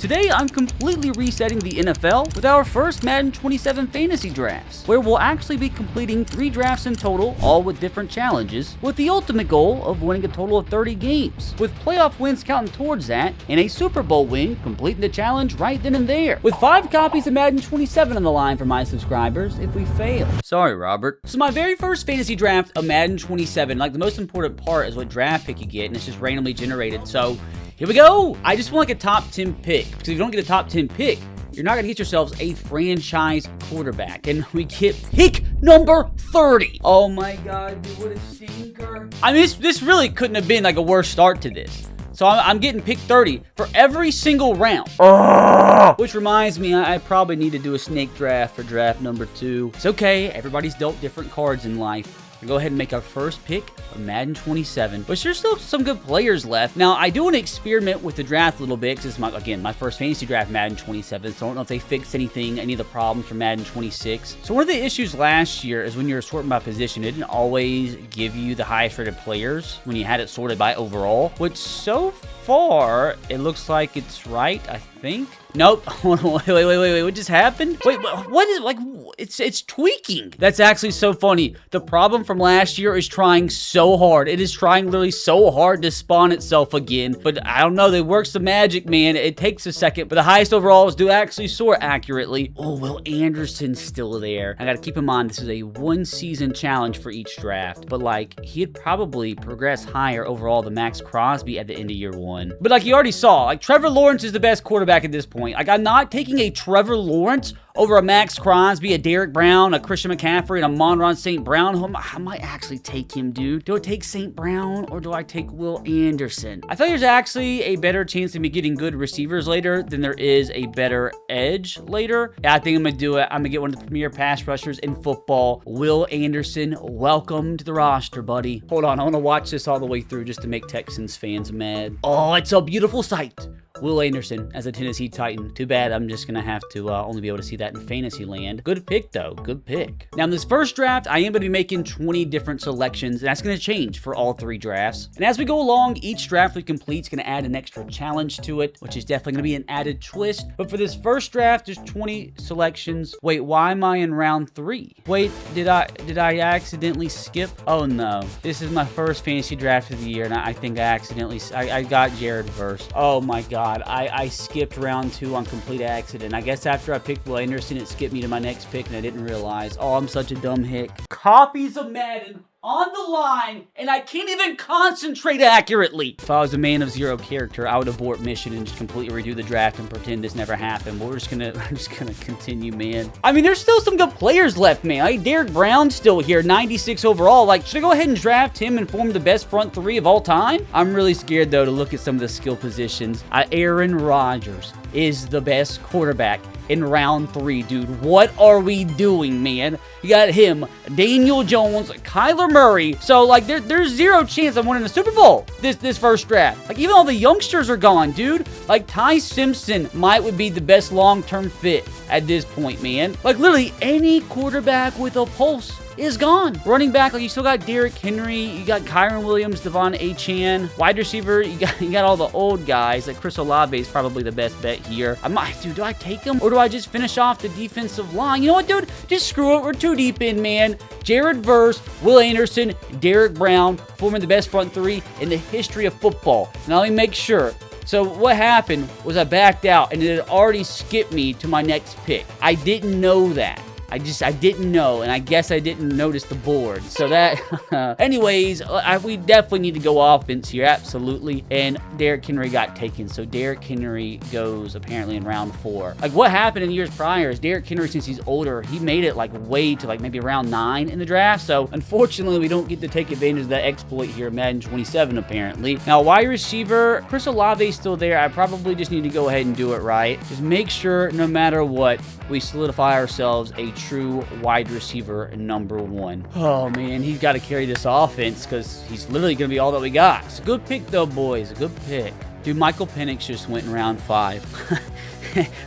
Today, I'm completely resetting the NFL with our first Madden 27 fantasy drafts, where we'll actually be completing 3 drafts in total, all with different challenges, with the ultimate goal of winning a total of 30 games, with playoff wins counting towards that, and a Super Bowl win completing the challenge right then and there, with 5 copies of Madden 27 on the line for my subscribers if we fail. Sorry, Robert. So my very first fantasy draft of Madden 27, like the most important part is what draft pick you get, and it's just randomly generated, so here we go! I just want like a top 10 pick, because if you don't get a top 10 pick, you're not going to get yourselves a franchise quarterback, and we get pick number 30. Oh my god, dude, what a stinker. I mean, this really couldn't have been like a worse start to this. So I'm getting pick 30 for every single round. Which reminds me, I probably need to do a snake draft for draft number 2. It's okay, everybody's dealt different cards in life. We'll go ahead and make our first pick of Madden 27. But there's still some good players left. Now, I do want to experiment with the draft a little bit, because it's, again, my first fantasy draft, Madden 27, so I don't know if they fixed anything, any of the problems from Madden 26. So one of the issues last year is when you were sorting by position, it didn't always give you the highest rated players when you had it sorted by overall, which so far, it looks like it's right, I think. Nope. Wait, what just happened? Wait, what is, like, it's tweaking. That's actually so funny. The problem from last year is trying so hard. It is trying literally so hard to spawn itself again, but I don't know, they work some magic, man. It takes a second, but the highest overalls do actually sort accurately. Oh, Will Anderson's still there. I gotta keep in mind, this is a 1-season challenge for each draft, but like, he'd probably progress higher overall than Max Crosby at the end of year 1. But like you already saw, like Trevor Lawrence is the best quarterback at this point. Like, I'm not taking a Trevor Lawrence over a Max Crosby, a Derek Brown, a Christian McCaffrey, and a Amon-Ra St. Brown. I might actually take him, dude. Do I take St. Brown or do I take Will Anderson? I feel like there's actually a better chance of me getting good receivers later than there is a better edge later. Yeah, I think I'm gonna do it. I'm gonna get one of the premier pass rushers in football, Will Anderson. Welcome to the roster, buddy. Hold on, I want to watch this all the way through just to make Texans fans mad. Oh, it's a beautiful sight. Will Anderson as a Tennessee Titan. Too bad I'm just going to have to only be able to see that in fantasy land. Good pick, though. Good pick. Now, in this first draft, I am going to be making 20 different selections, and that's going to change for all 3 drafts. And as we go along, each draft we complete is going to add an extra challenge to it, which is definitely going to be an added twist. But for this first draft, there's 20 selections. Wait, why am I in round 3? Wait, did I accidentally skip? Oh, no. This is my first fantasy draft of the year, and I think I got Jared first. Oh, my God. I skipped round 2 on complete accident. I guess after I picked Will Anderson, it skipped me to my next pick, and I didn't realize. Oh, I'm such a dumb hick. Copies of Madden on the line, and I can't even concentrate accurately. If I was a man of 0 character, I would abort mission and just completely redo the draft and pretend this never happened. But we're just gonna continue, man. I mean, there's still some good players left, man. Like, Derek Brown's still here, 96 overall. Like, should I go ahead and draft him and form the best front 3 of all time? I'm really scared, though, to look at some of the skill positions. Aaron Rodgers is the best quarterback in round 3, dude. What are we doing, man? You got him, Daniel Jones, Kyler Murray. So, like, there's 0 chance I'm winning the Super Bowl this first draft. Like, even all the youngsters are gone, dude. Like, Ty Simpson would be the best long-term fit at this point, man. Like, literally any quarterback with a pulse is gone. Running back, like, you still got Derrick Henry, you got Kyron Williams, Devon Achane. Wide receiver, you got all the old guys. Like, Chris Olave is probably the best bet here. Do I take him, or do I just finish off the defensive line? You know what, dude? Just screw it. We're too deep in, man. Jared Verse, Will Anderson, Derek Brown, forming the best front 3 in the history of football. Now, let me make sure. So what happened was I backed out, and it had already skipped me to my next pick. I didn't know that. I didn't know, and I guess I didn't notice the board. So that, anyways, we definitely need to go offense here, absolutely. And Derrick Henry got taken, so Derrick Henry goes apparently in round 4. Like, what happened in years prior is Derrick Henry, since he's older, he made it like way to like maybe round 9 in the draft. So unfortunately, we don't get to take advantage of that exploit here, Madden 27 apparently. Now, wide receiver, Chris Olave is still there. I probably just need to go ahead and do it right. Just make sure, no matter what, we solidify ourselves a true wide receiver number 1. Oh, man, he's got to carry this offense because he's literally going to be all that we got. It's a good pick, though, boys. A good pick. Dude, Michael Penix just went in round 5.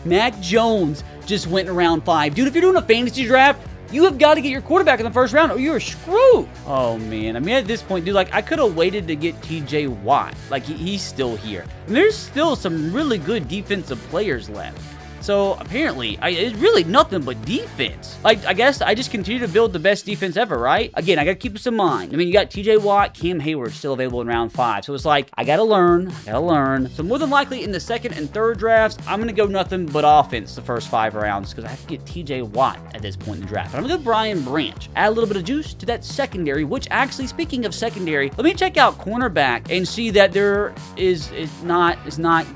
Mac Jones just went in round 5. Dude, if you're doing a fantasy draft, You have got to get your quarterback in the first round or you're screwed. Oh, man. I mean, at this point, dude, like, I could have waited to get TJ Watt. Like, he's still here. And there's still some really good defensive players left. So, apparently, it's really nothing but defense. Like, I guess I just continue to build the best defense ever, right? Again, I gotta keep this in mind. I mean, you got TJ Watt, Cam Hayward still available in round 5. So, it's like, I gotta learn. So, more than likely, in the second and third drafts, I'm gonna go nothing but offense the first 5 rounds because I have to get TJ Watt at this point in the draft. But I'm gonna go Brian Branch. Add a little bit of juice to that secondary, which actually, speaking of secondary, let me check out cornerback and see that there is not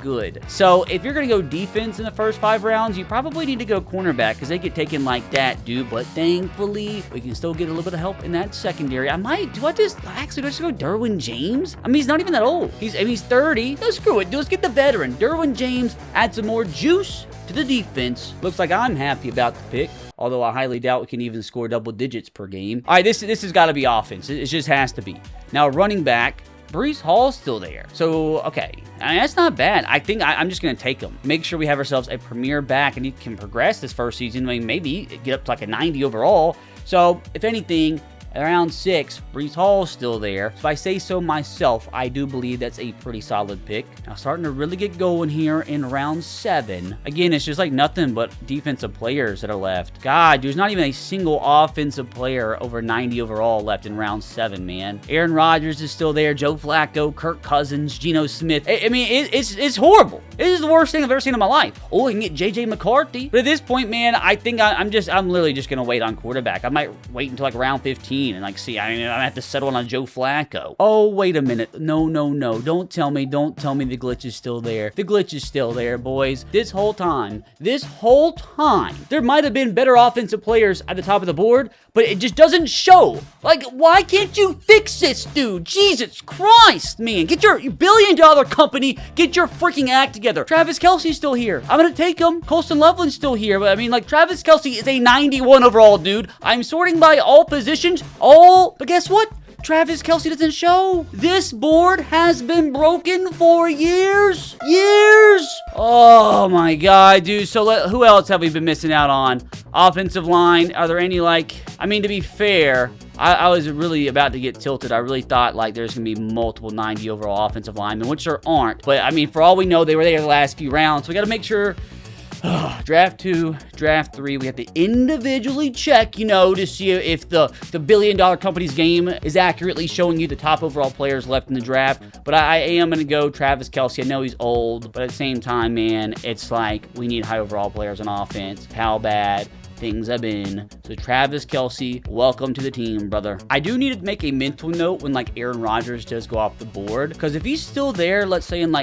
good. So, if you're gonna go defense in the first 5 rounds, you probably need to go cornerback because they get taken like that, dude. But thankfully, we can still get a little bit of help in that secondary. Do I just go Derwin James? I mean, he's not even that old. He's 30. No, screw it. Let's get the veteran. Derwin James, add some more juice to the defense. Looks like I'm happy about the pick, although I highly doubt we can even score double digits per game. All right, this has got to be offense. It just has to be. Now, running back, Breece Hall's still there. So, okay. I mean, that's not bad. I think I'm just going to take him. Make sure we have ourselves a premier back and he can progress this first season. I mean, maybe get up to like a 90 overall. So, if anything, around 6, Breece Hall's still there. So if I say so myself, I do believe that's a pretty solid pick. Now starting to really get going here in round 7. Again, it's just like nothing but defensive players that are left. God, there's not even a single offensive player over 90 overall left in round 7, man. Aaron Rodgers is still there. Joe Flacco, Kirk Cousins, Geno Smith. I mean, it's horrible. It is the worst thing I've ever seen in my life. Oh, I can get JJ McCarthy. But at this point, man, I think I'm literally just going to wait on quarterback. I might wait until like round 15. And like, see, I have to settle on Joe Flacco. Oh, wait a minute. No. Don't tell me the glitch is still there. The glitch is still there, boys. This whole time, there might have been better offensive players at the top of the board, but it just doesn't show. Like, why can't you fix this, dude? Jesus Christ, man. Get your billion-dollar company, get your freaking act together. Travis Kelce's still here. I'm going to take him. Colston Loveland's still here, but I mean, like, Travis Kelce is a 91 overall, dude. I'm sorting by all positions. But guess what? Travis Kelce doesn't show. This board has been broken for years. Oh my God, dude. So who else have we been missing out on? Offensive line. Are there any I mean, to be fair, I was really about to get tilted. I really thought there's going to be multiple 90 overall offensive linemen, which there aren't. But I mean, for all we know, they were there the last few rounds. So we got to make sure. Draft 2, draft 3, we have to individually check, to see if the billion-dollar company's game is accurately showing you the top overall players left in the draft. But I am going to go Travis Kelce. I know he's old, but at the same time, man, it's like we need high overall players on offense. How bad things have been. So Travis Kelce, welcome to the team, brother. I do need to make a mental note when Aaron Rodgers does go off the board, because if he's still there, let's say in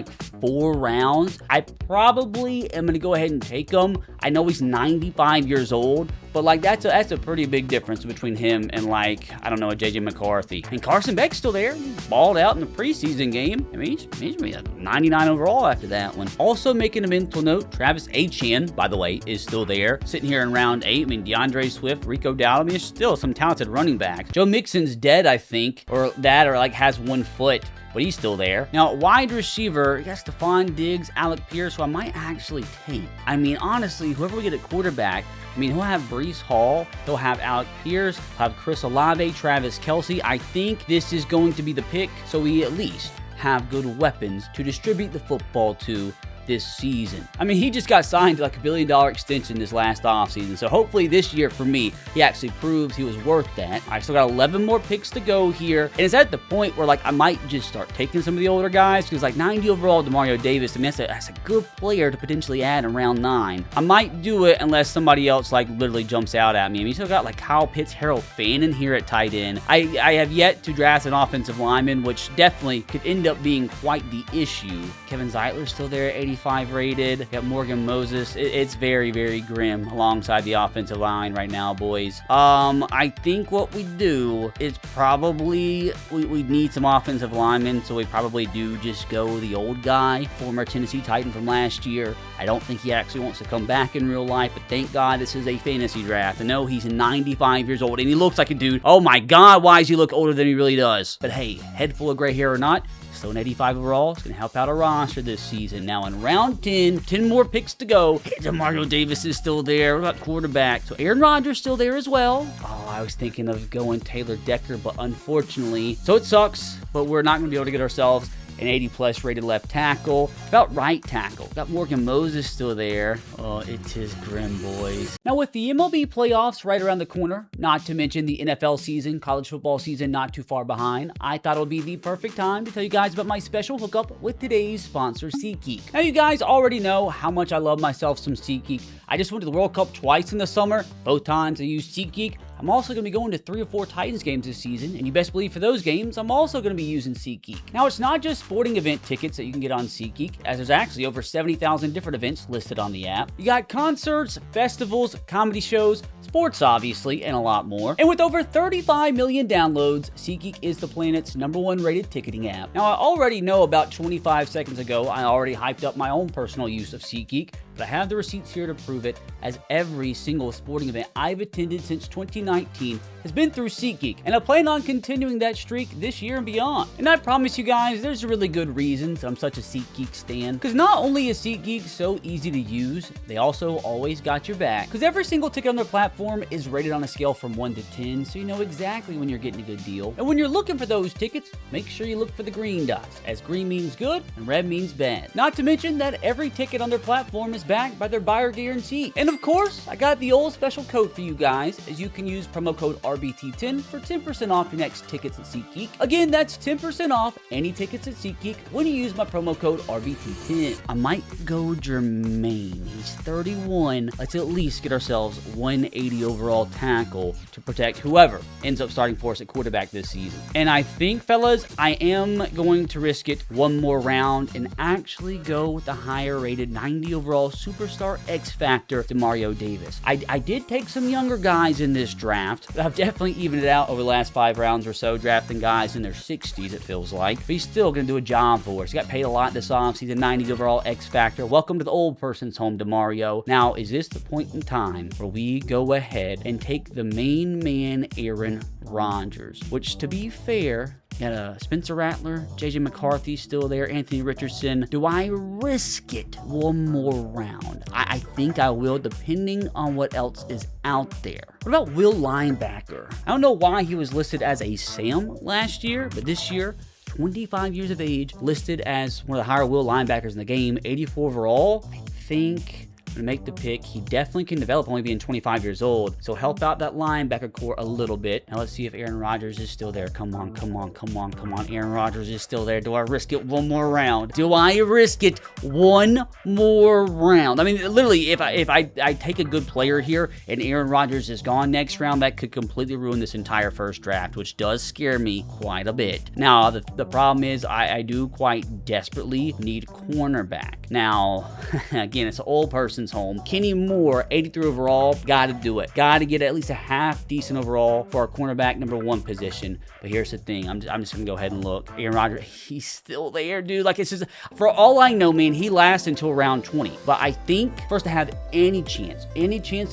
4 rounds, I probably am going to go ahead and take him. I know he's 95 years old, but that's a pretty big difference between him and I don't know, a JJ McCarthy. And Carson Beck's still there. He balled out in the preseason game. I mean, he's going to be 99 overall after that one. Also making a mental note, Travis Etienne, by the way, is still there. Sitting here in round 8. I mean, DeAndre Swift, Rico Dowdle. I mean, there's still some talented running backs. Joe Mixon's dead, I think, or has 1 foot. But he's still there. Now, wide receiver, you got Stephon Diggs, Alec Pierce, who I might actually take. I mean, honestly, whoever we get at quarterback, I mean, he'll have Breece Hall, he'll have Alec Pierce, he'll have Chris Olave, Travis Kelce. I think this is going to be the pick, so we at least have good weapons to distribute the football to this season. I mean, he just got signed to $1 billion extension this last offseason, so hopefully this year for me, he actually proves he was worth that. I still got 11 more picks to go here, and it's at the point where I might just start taking some of the older guys, because 90 overall Demario Davis, I mean, that's a good player to potentially add in round 9. I might do it unless somebody else literally jumps out at me. I mean, you still got Kyle Pitts, Harold Fannin here at tight end. I have yet to draft an offensive lineman, which definitely could end up being quite the issue. Kevin Zeitler's still there at 85 rated. Got Morgan Moses. It's very, very grim alongside the offensive line right now, boys. I think what we do is probably we need some offensive linemen, so we probably do just go the old guy, former Tennessee Titan from last year. I don't think he actually wants to come back in real life, but thank God this is a fantasy draft. I know he's 95 years old, and he looks like a dude. Oh my God, why does he look older than he really does? But hey, head full of gray hair or not, Still an 85 overall. It's going to help out our roster this season. Now in round 10, 10 more picks to go. Demario Davis is still there. What about quarterback? So Aaron Rodgers still there as well. Oh, I was thinking of going Taylor Decker, but unfortunately, so it sucks, but we're not going to be able to get ourselves an 80-plus rated left tackle. About right tackle. Got Morgan Moses still there. Oh, it is grim, boys. Now, with the MLB playoffs right around the corner, not to mention the NFL season, college football season not too far behind, I thought it would be the perfect time to tell you guys about my special hookup with today's sponsor, SeatGeek. Now, you guys already know how much I love myself some SeatGeek. I just went to the World Cup twice in the summer. Both times I used SeatGeek. I'm also going to be going to 3 or 4 Titans games this season, and you best believe for those games, I'm also going to be using SeatGeek. Now, it's not just sporting event tickets that you can get on SeatGeek, as there's actually over 70,000 different events listed on the app. You got concerts, festivals, comedy shows, sports obviously, and a lot more. And with over 35 million downloads, SeatGeek is the planet's #1 rated ticketing app. Now, I already know about 25 seconds ago, I already hyped up my own personal use of SeatGeek, but I have the receipts here to prove it, as every single sporting event I've attended since 2019 has been through SeatGeek, and I plan on continuing that streak this year and beyond. And I promise you guys, there's really good reasons I'm such a SeatGeek stan, because not only is SeatGeek so easy to use, they also always got your back, because every single ticket on their platform is rated on a scale from 1 to 10, so you know exactly when you're getting a good deal. And when you're looking for those tickets, make sure you look for the green dots, as green means good and red means bad. Not to mention that every ticket on their platform is backed by their buyer guarantee. And of course, I got the old special code for you guys, as you can use promo code RBT10 for 10% off your next tickets at SeatGeek. Again, that's 10% off any tickets at SeatGeek when you use my promo code RBT10. I might go Jermaine. He's 31. Let's at least get ourselves 180 overall tackle to protect whoever ends up starting for us at quarterback this season. And I think, fellas, I am going to risk it one more round and actually go with the higher rated 90 overall superstar X Factor Demario Davis. I did take some younger guys in this draft, but I've definitely evened it out over the last 5 rounds or so, drafting guys in their 60s, it feels like. But he's still going to do a job for us. He got paid a lot this offseason, 90 overall X Factor. Welcome to the old person's home, Demario. Now, is this the point in time where we go ahead and take the main man, Aaron Rodgers? Which, to be fair, got Spencer Rattler, JJ McCarthy still there, Anthony Richardson. Do I risk it one more round? I think I will, depending on what else is out there. What about Will Linebacker? I don't know why he was listed as a Sam last year, but this year, 25 years of age, listed as one of the higher Will linebackers in the game, 84 overall. I think to make the pick. He definitely can develop, only being 25 years old. So help out that linebacker core a little bit. Now let's see if Aaron Rodgers is still there. Come on, come on, come on, come on. Aaron Rodgers is still there. Do I risk it one more round? Do I risk it one more round? I mean, literally, if I take a good player here and Aaron Rodgers is gone next round, that could completely ruin this entire first draft, which does scare me quite a bit. Now, the problem is I do quite desperately need cornerback. Now, again, it's an old person's home. Kenny Moore, 83 overall, got to do it. Got to get at least a half decent overall for our cornerback #1 position. But here's the thing. I'm just going to go ahead and look. Aaron Rodgers, he's still there, dude. Like, it's just, for all I know, man, he lasts until round 20. But I think for us to have any chance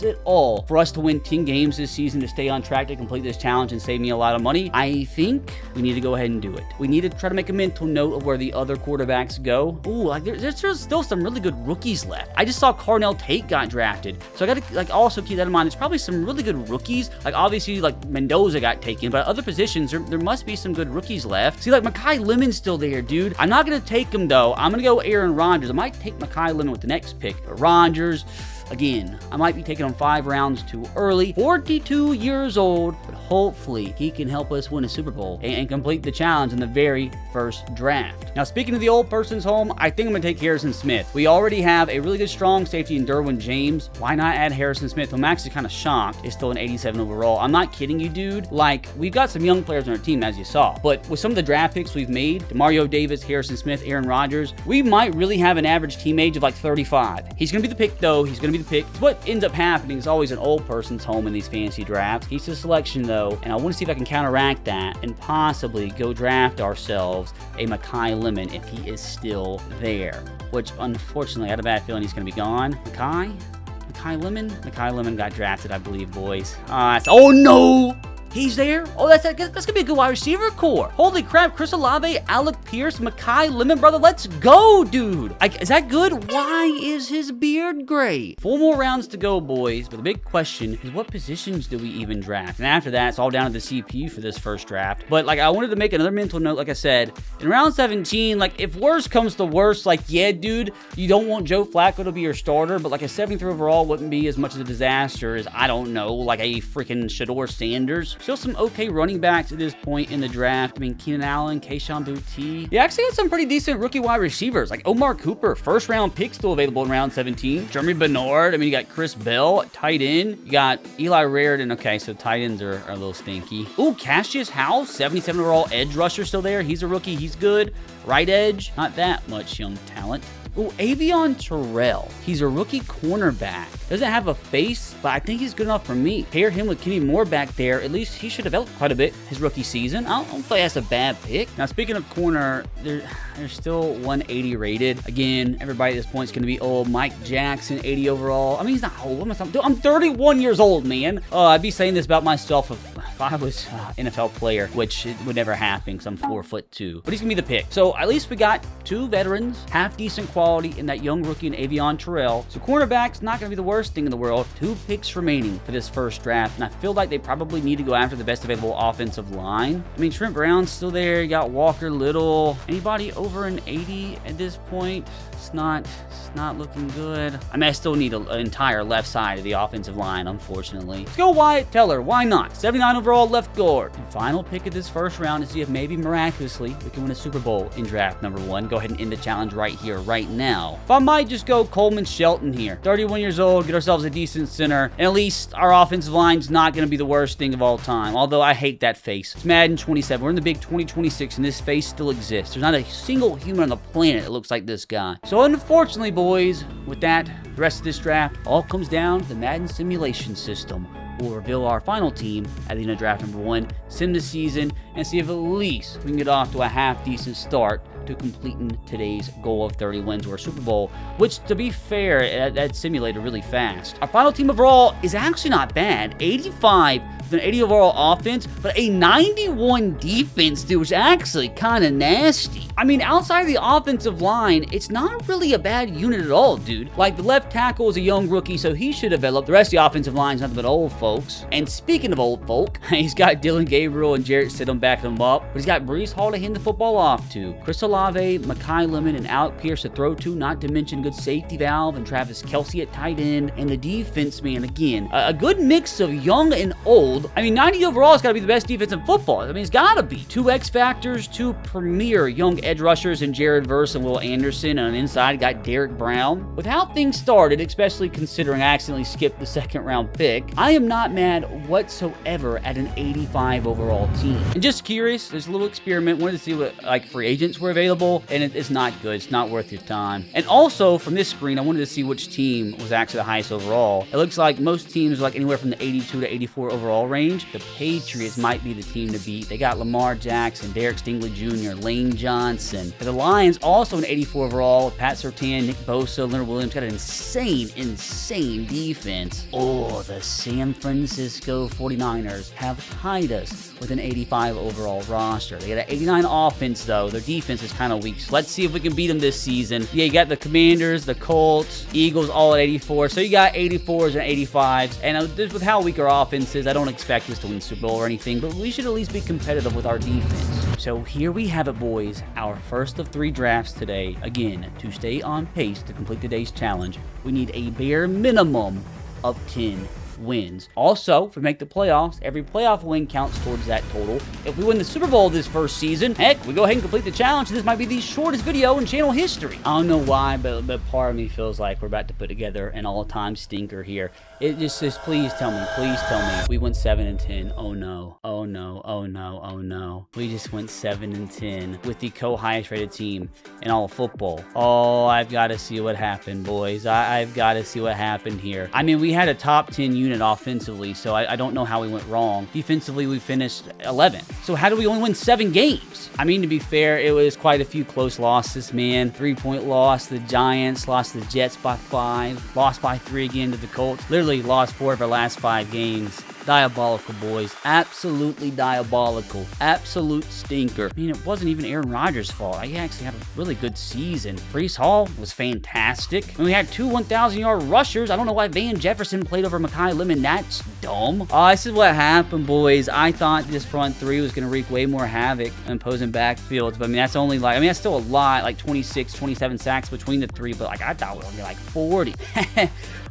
at all for us to win 10 games this season to stay on track to complete this challenge and save me a lot of money, I think we need to go ahead and do it. We need to try to make a mental note of where the other quarterbacks go. Ooh, like there's still some really good rookies left. I just saw Carnell Tate got drafted. So I got to also keep that in mind. There's probably some really good rookies. Like obviously Mendoza got taken, but other positions there must be some good rookies left. See, like Mekhi Lemon's still there, dude. I'm not going to take him though. I'm going to go Aaron Rodgers. I might take Mekhi Lemon with the next pick. But Rodgers, again, I might be taking him 5 rounds too early. 42 years old, but hopefully he can help us win a Super Bowl and complete the challenge in the very first draft. Now, speaking of the old person's home, I think I'm going to take Harrison Smith. We already have a really good strong safety in Derwin James. Why not add Harrison Smith? I'm actually kind of shocked it's still an 87 overall. I'm not kidding you, dude. Like, we've got some young players on our team, as you saw. But with some of the draft picks we've made, Demario Davis, Harrison Smith, Aaron Rodgers, we might really have an average team age of like 35. He's going to be the pick, though. He's going to be the pick. It's what ends up happening is always an old person's home in these fantasy drafts. He's the selection, though, and I want to see if I can counteract that and possibly go draft ourselves a Mekhi Lemon if he is still there, which unfortunately I had a bad feeling he's going to be gone. Mekhi Lemon got drafted, I believe, boys. Oh no! He's there. Oh, that's gonna be a good wide receiver core. Holy crap, Chris Olave, Alec Pierce, Mekhi Lemon, brother. Let's go, dude. Is that good? Why is his beard gray? 4 more rounds to go, boys. But the big question is, what positions do we even draft? And after that, it's all down to the CPU for this first draft. But like, I wanted to make another mental note. Like I said, in round 17, like if worst comes to worst, like yeah, dude, you don't want Joe Flacco to be your starter, but like a 73 overall wouldn't be as much of a disaster as, I don't know, like a freaking Shador Sanders. Still some okay running backs at this point in the draft. I mean, Keenan Allen, Kayshon Boutte. They actually got some pretty decent rookie wide receivers, like Omar Cooper, first round pick, still available in round 17. Jeremy Bernard. I mean, you got Chris Bell, tight end. You got Eli Raridan. Okay, so tight ends are a little stinky. Ooh, Cassius House, 77 overall edge rusher still there. He's a rookie. He's good. Right edge, not that much young talent. Ooh, Avion Terrell. He's a rookie cornerback. Doesn't have a face, but I think he's good enough for me. Pair him with Kenny Moore back there. At least he should develop quite a bit his rookie season. I don't think that's a bad pick. Now, speaking of corner, they're still 180 rated. Again, everybody at this point is going to be old. Mike Jackson, 80 overall. I mean, he's not old. I'm 31 years old, man. I'd be saying this about myself if I was an NFL player, which it would never happen because I'm 4'2". But he's going to be the pick. So at least we got 2 veterans, half decent quality in that young rookie in Avion Terrell. So cornerback's not going to be the worst thing in the world. 2 picks remaining for this first draft, and I feel like they probably need to go after the best available offensive line. I mean, Trent Brown's still there. You got Walker Little. Anybody over an 80 at this point? It's not looking good. I mean, I still need an entire left side of the offensive line, unfortunately. Let's go Wyatt Teller. Why not? 79 overall left guard. And final pick of this first round to see if maybe miraculously we can win a Super Bowl in draft number 1. Go ahead and end the challenge right here, right now. But I might just go Coleman Shelton here. 31 years old, get ourselves a decent center, and at least our offensive line's not going to be the worst thing of all time. Although I hate that face. It's Madden 27. We're in the big 2026, and this face still exists. There's not a single human on the planet that looks like this guy. So unfortunately, boys, with that, the rest of this draft all comes down to the Madden simulation system. We'll reveal our final team at the end of draft number 1, sim the season, and see if at least we can get off to a half-decent start to completing today's goal of 30 wins or a Super Bowl, which, to be fair, that simulated really fast. Our final team overall is actually not bad. 85 with an 80 overall offense, but a 91 defense, dude, which is actually kind of nasty. I mean, outside of the offensive line, it's not really a bad unit at all, dude. Like, the left tackle is a young rookie, so he should develop. The rest of the offensive line is nothing but old folks. And speaking of old folk, he's got Dylan Gabriel and Jarrett Stidham backing him up, but he's got Breece Hall to hand the football off to. Chris Olave, Mekhi Lemon, and Alec Pierce to throw to, not to mention good safety valve and Travis Kelce at tight end. And the defense, man, again, a good mix of young and old. I mean, 90 overall has got to be the best defense in football. I mean, it's got to be. 2 X factors, 2 premier young edge rushers in Jared Verse and Will Anderson. And on the inside, got Derek Brown. With how things started, especially considering I accidentally skipped the second round pick, I am not mad whatsoever at an 85 overall team. And just curious, there's a little experiment. Wanted to see what like free agents were available, and it's not good. It's not worth your time. And also from this screen, I wanted to see which team was actually the highest overall. It looks like most teams are like anywhere from the 82 to 84 overall range. The Patriots might be the team to beat. They got Lamar Jackson, Derek Stingley Jr., Lane Johnson. But the Lions also an 84 overall. Pat Surtain, Nick Bosa, Leonard Williams got an insane defense. Oh, the San Francisco 49ers have tied us with an 85 overall roster. They got an 89 offense, though. Their defense is kind of weak. So let's see if we can beat them this season. Yeah, you got the Commanders, the Colts, Eagles all at 84. So you got 84s and 85s. And with how weak our offense is, I don't expect us to win Super Bowl or anything, but we should at least be competitive with our defense. So here we have it, boys. Our first of 3 drafts today. Again, to stay on pace to complete today's challenge, we need a bare minimum of 10 wins. Also, if we make the playoffs, every playoff win counts towards that total. If we win the Super Bowl this first season, heck, we go ahead and complete the challenge. This might be the shortest video in channel history. I don't know why, but part of me feels like we're about to put together an all-time stinker here. It just says, please tell me, we went 7-10. Oh no, oh no, oh no, oh no. We just went 7-10 with the co-highest rated team in all of football. Oh, I've got to see what happened, boys. I've got to see what happened here. I mean, we had a top 10 unit offensively, so I don't know how we went wrong. Defensively, we finished 11. So how do we only win 7 games? I mean, to be fair, it was quite a few close losses, man. 3-point loss to the Giants, lost to the Jets by 5, lost by 3 again to the Colts. Literally lost 4 of our last 5 games. Diabolical, boys. Absolutely diabolical. Absolute stinker. I mean, it wasn't even Aaron Rodgers' fault. He actually had a really good season. Breece Hall was fantastic. I mean, we had two 1,000-yard rushers. I don't know why Van Jefferson played over Mekhi Lemon. That's dumb. This is what happened, boys. I thought this front three was going to wreak way more havoc in opposing backfields. But, I mean, that's only like, I mean, that's still a lot, like 26, 27 sacks between the three. But, like, I thought we were going to be like 40.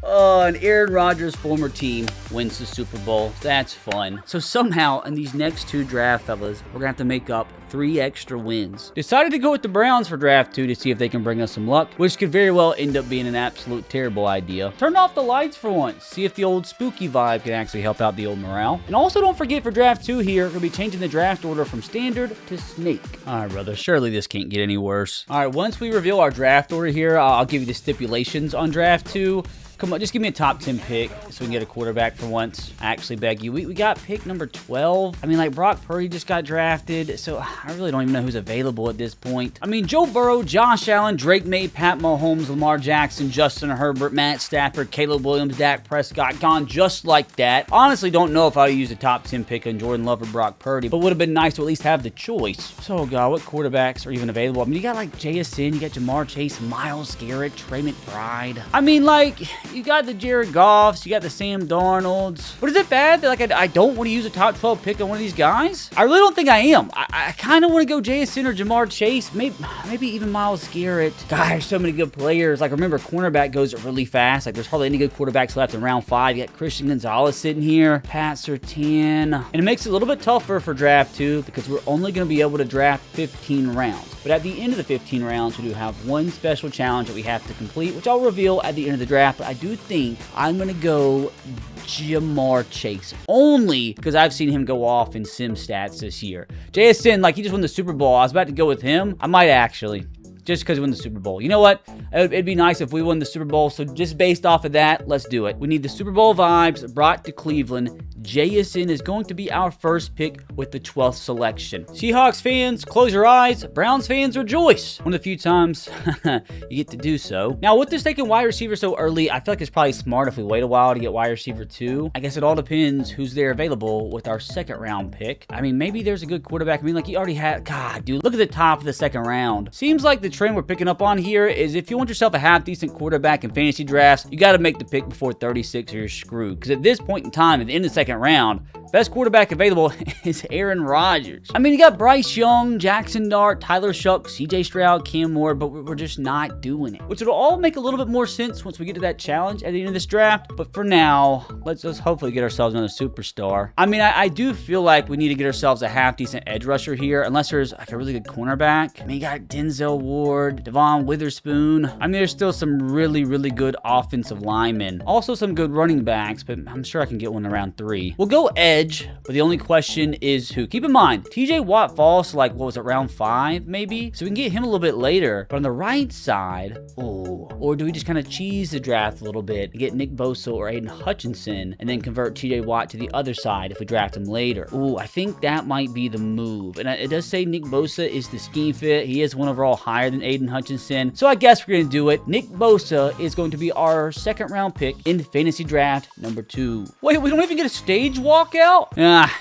And Aaron Rodgers' former team wins the Super Bowl. That's fun. So somehow, in these next two draft, fellas, we're going to have to make up 3 extra wins. Decided to go with the Browns for draft 2 to see if they can bring us some luck, which could very well end up being an absolute terrible idea. Turn off the lights for once. See if the old spooky vibe can actually help out the old morale. And also don't forget for draft 2 here, we're going to be changing the draft order from standard to snake. All right, brother. Surely this can't get any worse. All right, once we reveal our draft order here, I'll give you the stipulations on draft 2. Come on, just give me a top 10 pick so we can get a quarterback for once. I actually beg you. We got pick number 12. I mean, like, Brock Purdy just got drafted, so I really don't even know who's available at this point. I mean, Joe Burrow, Josh Allen, Drake May, Pat Mahomes, Lamar Jackson, Justin Herbert, Matt Stafford, Caleb Williams, Dak Prescott, gone just like that. Honestly, don't know if I would use a top 10 pick on Jordan Love or Brock Purdy, but would have been nice to at least have the choice. So, God, what quarterbacks are even available? I mean, you got, like, JSN, you got Jamar Chase, Myles Garrett, Trey McBride. I mean, like, you got the Jared Goffs, you got the Sam Darnolds. But is it bad that, like, I don't want to use a top 12 pick on one of these guys? I really don't think I am. I kind of want to go JSN or Jamar Chase, maybe even Myles Garrett. God, there's so many good players. Like, remember, cornerback goes really fast. Like, there's hardly any good quarterbacks left in round 5. You got Christian Gonzalez sitting here, Pat Surtain. And it makes it a little bit tougher for draft 2 because we're only going to be able to draft 15 rounds. But at the end of the 15 rounds, we do have one special challenge that we have to complete, which I'll reveal at the end of the draft. But I do think I'm going to go Jamar Chase. Only because I've seen him go off in sim stats this year. JSN, like, he just won the Super Bowl. I was about to go with him. I might actually. Just because we won the Super Bowl. You know what? It'd be nice if we won the Super Bowl. So just based off of that, let's do it. We need the Super Bowl vibes brought to Cleveland. JSN is going to be our first pick with the 12th selection. Seahawks fans, close your eyes. Browns fans, rejoice. One of the few times you get to do so. Now, with this taking wide receiver so early, I feel like it's probably smart if we wait a while to get wide receiver 2. I guess it all depends who's there available with our second round pick. I mean, maybe there's a good quarterback. I mean, like, he already had... God, dude, look at the top of the second round. Seems like the trend we're picking up on here is if you want yourself a half-decent quarterback in fantasy drafts, you got to make the pick before 36 or you're screwed. Because at this point in time, at the end of the second round, best quarterback available is Aaron Rodgers. I mean, you got Bryce Young, Jackson Dart, Tyler Shuck, CJ Stroud, Cam Moore, but we're just not doing it. Which will all make a little bit more sense once we get to that challenge at the end of this draft. But for now, let's just hopefully get ourselves another superstar. I mean, I do feel like we need to get ourselves a half-decent edge rusher here, unless there's like a really good cornerback. I mean, you got Denzel Ward, Devon Witherspoon. I mean, there's still some really, really good offensive linemen. Also some good running backs, but I'm sure I can get one around 3. We'll go edge, but the only question is who. Keep in mind, TJ Watt falls to, like, what was it, round 5 maybe? So we can get him a little bit later. But on the right side, or do we just kind of cheese the draft a little bit and get Nick Bosa or Aiden Hutchinson and then convert TJ Watt to the other side if we draft him later? I think that might be the move. And it does say Nick Bosa is the scheme fit. He is one overall higher than Aiden Hutchinson. So I guess we're going to do it. Nick Bosa is going to be our second round pick in fantasy draft number 2. Wait, we don't even get a stage walkout?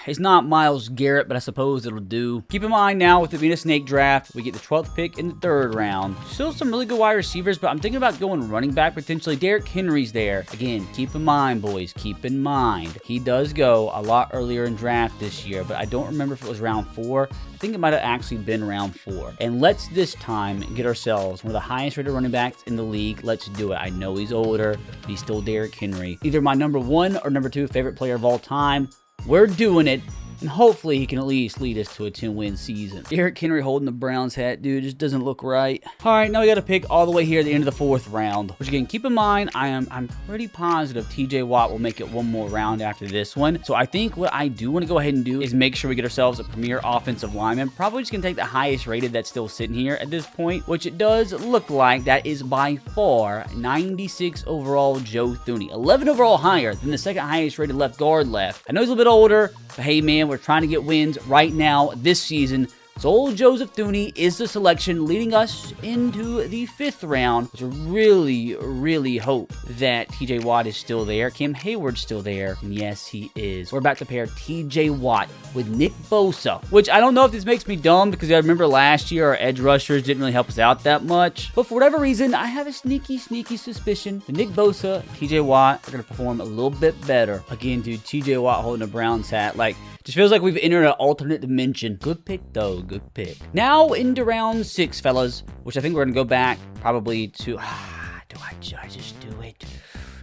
It's not Myles Garrett, but I suppose it'll do. Keep in mind now, with it being a snake draft, we get the 12th pick in the 3rd round. Still some really good wide receivers, but I'm thinking about going running back potentially. Derrick Henry's there. Again, keep in mind, boys, keep in mind, he does go a lot earlier in draft this year, but I don't remember if it was round 4. I think it might have actually been round 4. And let's this time get ourselves one of the highest rated running backs in the league. Let's do it. I know he's older, but he's still Derrick Henry. Either my number 1 or number 2 favorite player of all time. We're doing it. And hopefully he can at least lead us to a 10-win season. Derrick Henry holding the Browns hat, dude, just doesn't look right. All right, now we got to pick all the way here at the end of the 4th round. Which again, keep in mind, I'm pretty positive TJ Watt will make it one more round after this one. So I think what I do want to go ahead and do is make sure we get ourselves a premier offensive lineman. Probably just gonna take the highest rated that's still sitting here at this point, which it does look like that is by far 96 overall Joe Thuney. 11 overall higher than the second highest rated left guard left. I know he's a little bit older, but hey man, we're trying to get wins right now this season. So old Joseph Thuney is the selection leading us into the 5th round, which I really hope that TJ Watt is still there. Cam Hayward's still there. And yes, he is. We're about to pair TJ Watt with Nick Bosa, which I don't know if this makes me dumb because I remember last year our edge rushers didn't really help us out that much. But for whatever reason, I have a sneaky suspicion that Nick Bosa, TJ Watt are going to perform a little bit better. Again, dude, TJ Watt holding a Browns hat. Like, just feels like we've entered an alternate dimension. Good pick, though. Good pick. Now into round 6, fellas, which I think we're going to go back probably to... do I just do it?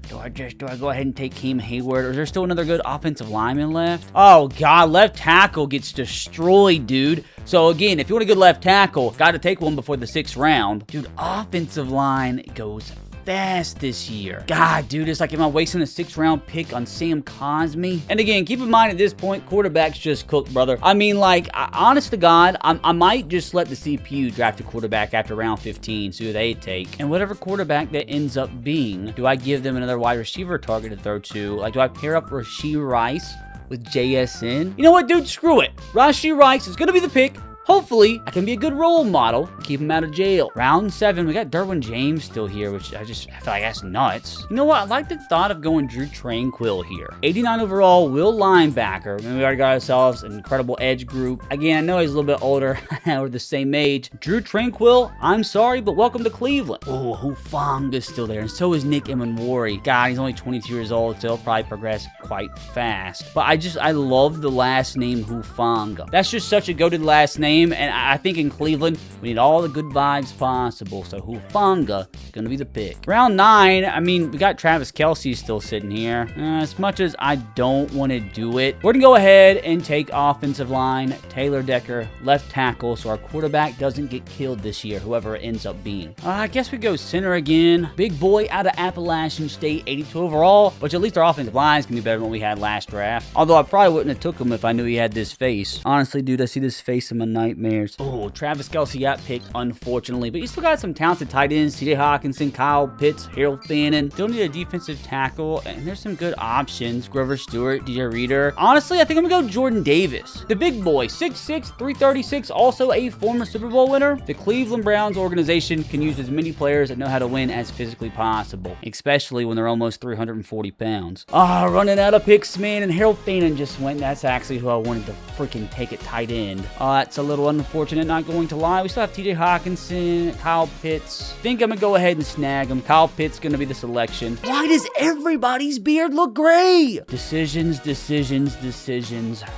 Do I go ahead and take Cam Hayward? Or is there still another good offensive lineman left? Oh, God. Left tackle gets destroyed, dude. So, again, if you want a good left tackle, got to take one before the 6th round. Dude, offensive line goes fast this year. God, dude, it's like, am I wasting a 6th round pick on Sam Cosmi? And again, keep in mind at this point, quarterbacks just cooked, brother. I mean, like, honest to God, I might just let the CPU draft a quarterback after round 15, see who they take. And whatever quarterback that ends up being, do I give them another wide receiver target to throw to? Like, do I pair up Rashee Rice with JSN? You know what, dude? Screw it. Rashee Rice is going to be the pick. Hopefully, I can be a good role model and keep him out of jail. Round 7, we got Derwin James still here, which I feel like that's nuts. You know what? I like the thought of going Drew Tranquill here. 89 overall, will linebacker. I mean, we already got ourselves an incredible edge group. Again, I know he's a little bit older. We're the same age. Drew Tranquill, I'm sorry, but welcome to Cleveland. Oh, Hufanga's still there, and so is Nick Emanwari. God, he's only 22 years old, so he'll probably progress quite fast. But I love the last name Hufanga. That's just such a goated last name. And I think in Cleveland, we need all the good vibes possible. So Hufanga is going to be the pick. Round 9, I mean, we got Travis Kelce still sitting here. As much as I don't want to do it, we're going to go ahead and take offensive line, Taylor Decker, left tackle, so our quarterback doesn't get killed this year, whoever it ends up being. I guess we go center again. Big boy out of Appalachian State, 82 overall, which at least our offensive line is going to be better than what we had last draft. Although I probably wouldn't have took him if I knew he had this face. Honestly, dude, I see this face in my nightmares. Oh, Travis Kelce got picked, unfortunately, but you still got some talented tight ends. TJ Hawkinson, Kyle Pitts, Harold Fannin. Still need a defensive tackle, and there's some good options. Grover Stewart, DJ Reader. Honestly, I think I'm gonna go Jordan Davis. The big boy, 6'6", 336, also a former Super Bowl winner. The Cleveland Browns organization can use as many players that know how to win as physically possible, especially when they're almost 340 pounds. Running out of picks, man, and Harold Fannin just went. That's actually who I wanted to freaking take at tight end. That's a little unfortunate, not going to lie. We still have TJ Hawkinson, Kyle Pitts. Think I'm gonna go ahead and snag him. Kyle Pitts gonna be the selection. Why does everybody's beard look gray? Decisions.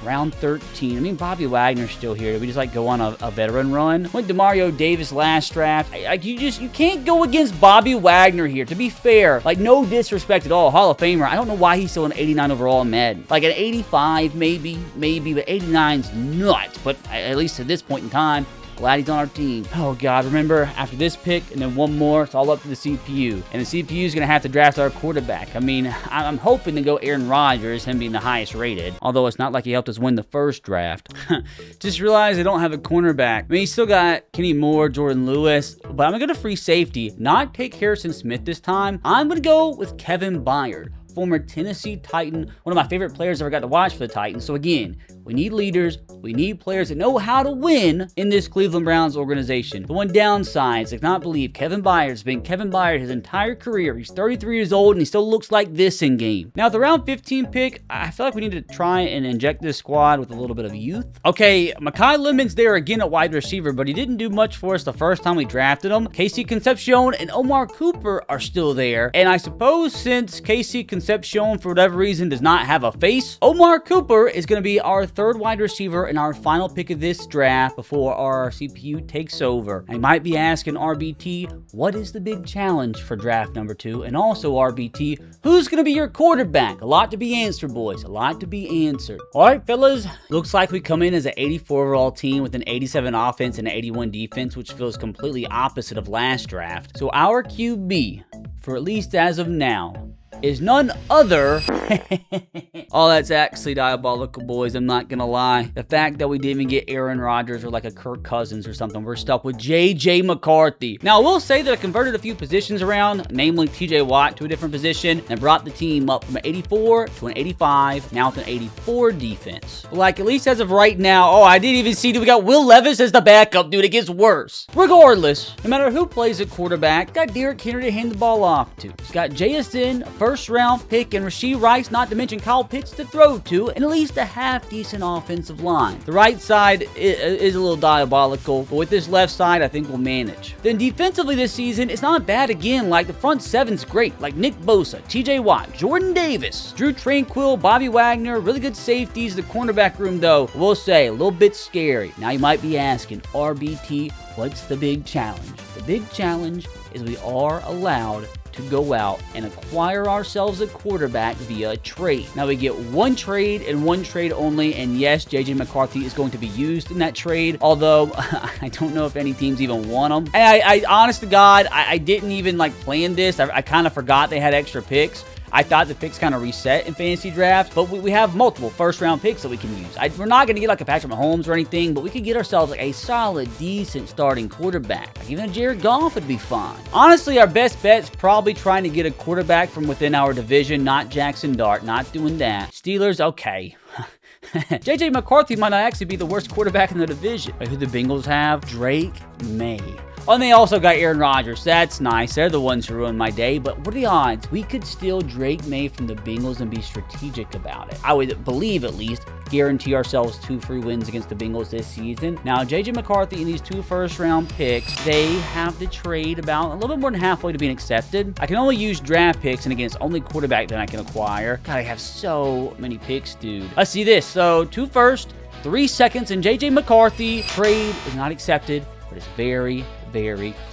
Round 13. I mean, Bobby Wagner's still here. Did we just like go on a veteran run? Went DeMario Davis last draft. You can't go against Bobby Wagner here. To be fair, like, no disrespect at all. Hall of Famer. I don't know why he's still an 89 overall in Madden. Like an 85, maybe, but 89's nuts. But at least at this point in time, glad he's on our team. Oh, God. Remember, after this pick and then one more, it's all up to the CPU. And the CPU is going to have to draft our quarterback. I mean, I'm hoping to go Aaron Rodgers, him being the highest rated. Although it's not like he helped us win the first draft. Just realized I don't have a cornerback. I mean, he's still got Kenny Moore, Jordan Lewis. But I'm going to go to free safety. Not take Harrison Smith this time. I'm going to go with Kevin Byard, former Tennessee Titan, one of my favorite players I ever got to watch for the Titans. So again, we need leaders. We need players that know how to win in this Cleveland Browns organization. The one downside is I cannot believe Kevin Byard's been Kevin Byard his entire career. He's 33 years old and he still looks like this in game. Now, the round 15 pick, I feel like we need to try and inject this squad with a little bit of youth. Okay, Mekhi Lemon's there again at wide receiver, but he didn't do much for us the first time we drafted him. Casey Concepcion and Omar Cooper are still there. And I suppose since Casey Concepcion, for whatever reason, does not have a face, Omar Cooper is going to be our third wide receiver and our final pick of this draft before our CPU takes over. I might be asking RBT, what is the big challenge for draft number 2? And also RBT, who's going to be your quarterback? A lot to be answered, boys. A lot to be answered. All right, fellas. Looks like we come in as an 84 overall team with an 87 offense and an 81 defense, which feels completely opposite of last draft. So our QB, for at least as of now, is none other. Oh, that's actually diabolical, boys. I'm not gonna lie. The fact that we didn't even get Aaron Rodgers or like a Kirk Cousins or something. We're stuck with J.J. McCarthy. Now, I will say that I converted a few positions around, namely T.J. Watt to a different position, and brought the team up from an 84 to an 85, now with an 84 defense. But like, at least as of right now, oh, I didn't even see that we got Will Levis as the backup, dude. It gets worse. Regardless, no matter who plays at quarterback, got Derrick Henry to hand the ball off to. He's got JSN, first-round pick, and Rashee Rice, not to mention Kyle Pitts, to throw to, and at least a half-decent offensive line. The right side is a little diabolical, but with this left side, I think we'll manage. Then defensively this season, it's not bad again. Like, the front seven's great, like Nick Bosa, TJ Watt, Jordan Davis, Drew Tranquill, Bobby Wagner, really good safeties. The cornerback room, though, we'll say, a little bit scary. Now, you might be asking, RBT, what's the big challenge? The big challenge is we are allowed to go out and acquire ourselves a quarterback via a trade. Now, we get one trade and one trade only, and yes, J.J. McCarthy is going to be used in that trade, although I don't know if any teams even want him. And I honest to God, I didn't even like plan this. I kind of forgot they had extra picks. I thought the picks kind of reset in fantasy drafts, but we have multiple first-round picks that we can use. We're not going to get like a Patrick Mahomes or anything, but we could get ourselves like a solid, decent starting quarterback. Like even a Jared Goff would be fine. Honestly, our best bet is probably trying to get a quarterback from within our division, not Jackson Dart. Not doing that. Steelers, okay. J.J. McCarthy might not actually be the worst quarterback in the division. Like who the Bengals have? Drake May. Oh, and they also got Aaron Rodgers. That's nice. They're the ones who ruined my day. But what are the odds? We could steal Drake May from the Bengals and be strategic about it. I would believe, at least, guarantee ourselves 2 free wins against the Bengals this season. Now, J.J. McCarthy and these 2 first-round picks, they have the trade about a little bit more than halfway to being accepted. I can only use draft picks, and again, it's only quarterback that I can acquire. God, I have so many picks, dude. Let's see this. So, 2 first, 3 seconds, and J.J. McCarthy. Trade is not accepted, but it's very